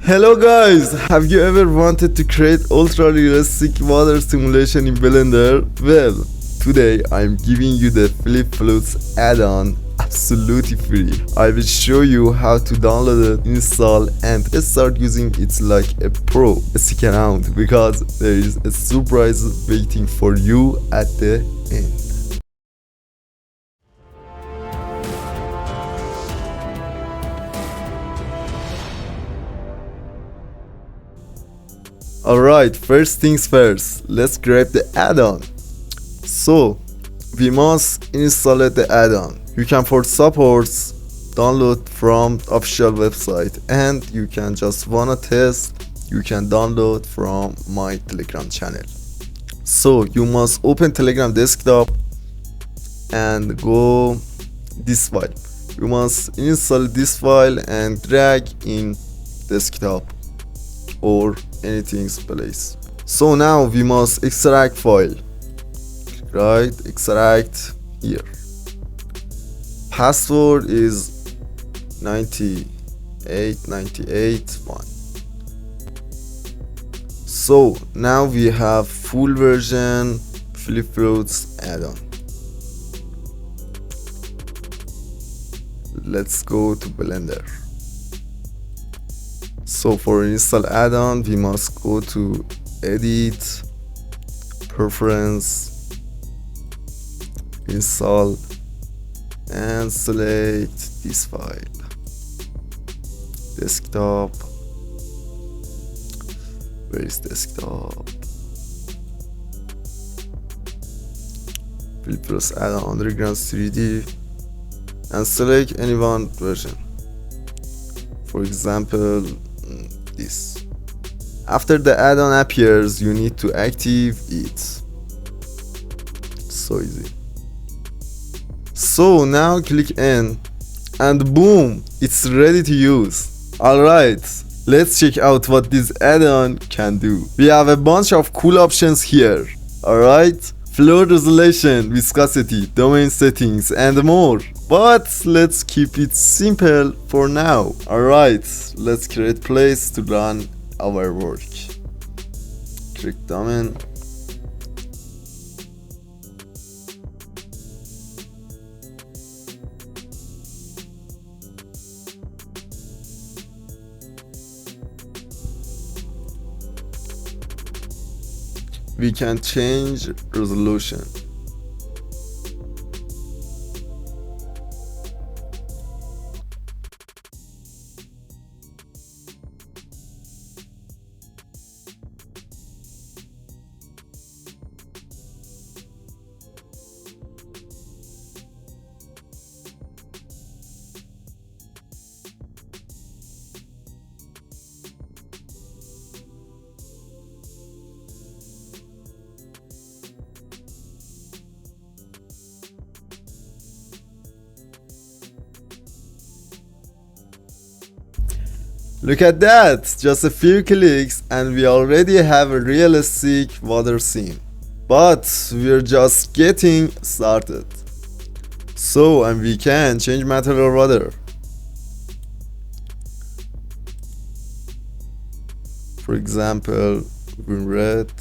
Hello guys, have you ever wanted to create ultra realistic water simulation in Blender? Well, today I'm giving you the Flip Flutes add-on absolutely free. I will show you how to download it, install and start using it like a pro. Stick around because there is a surprise waiting for you at the end. Alright, first things first, let's grab the add-on. So, we must install the add-on. You can for supports download from official website, and you can just wanna test, you can download from my Telegram channel. So you must open Telegram desktop and go this file. You must install this file and drag in desktop or anything's place. So now we must extract file. Right, extract here. Password is 9898 So now we have full version Flip Flutes add-on. Let's go to Blender. So for install add-on, we must go to edit, preference, install, and select this file. Desktop. Where is desktop? Flip Flutes add-on underground 3D, and select any one version. For example, this. After the add-on appears, you need to activate it. So easy. So now click N and boom, it's ready to use. Alright, let's check out what this add-on can do. We have a bunch of cool options here. Alright, flow resolution, viscosity, domain settings and more. But let's keep it simple for now. Alright, let's create place to run our work. Click domain. We can change resolution. Look at that, just a few clicks and we already have a realistic water scene. But we're just getting started. So, and we can change material water. For example, green red,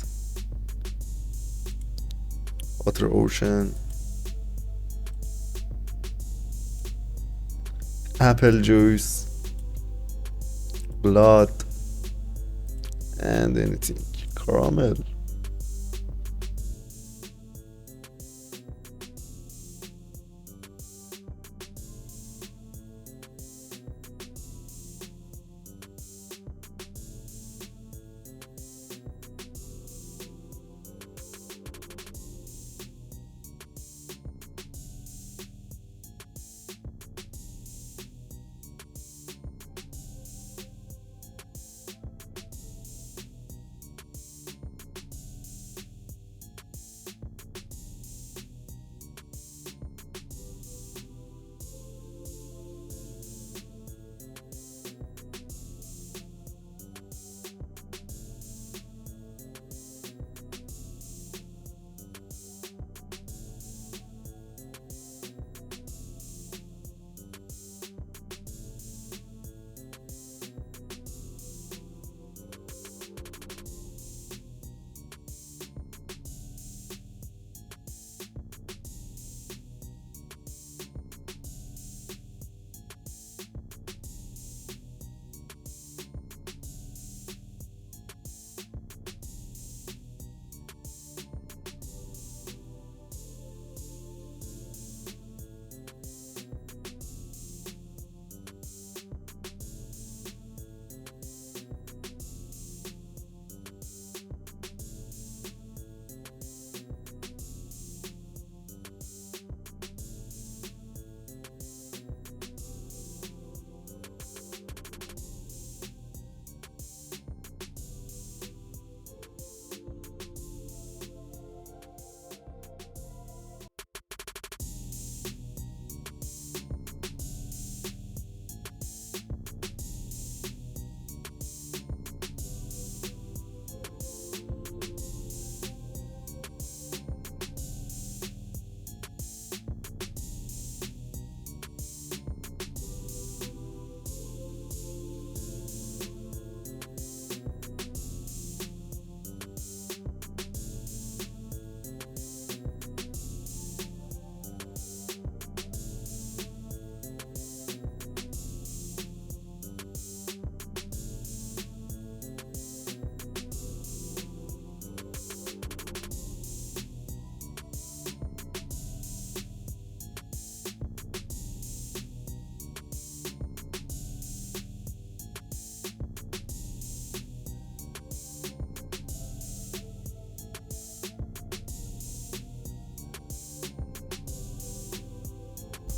water ocean, apple juice, blood, and anything, caramel.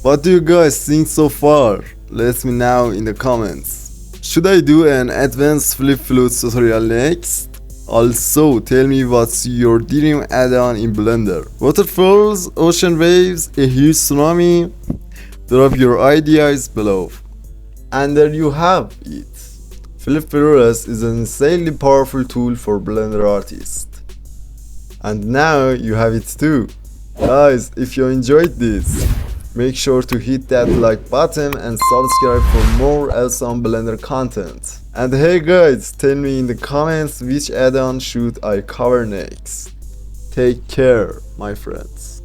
What do you guys think so far? Let me know in the comments. Should I do an advanced flip flute tutorial next? Also, tell me what's your dream add-on in Blender. Waterfalls, ocean waves, a huge tsunami? Drop your ideas below. And there you have it. Flip Flawless is an insanely powerful tool for Blender artists. And now you have it too. Guys, if you enjoyed this, make sure to hit that like button and subscribe for more awesome Blender content. And hey guys, tell me in the comments which add-on should I cover next. Take care, my friends.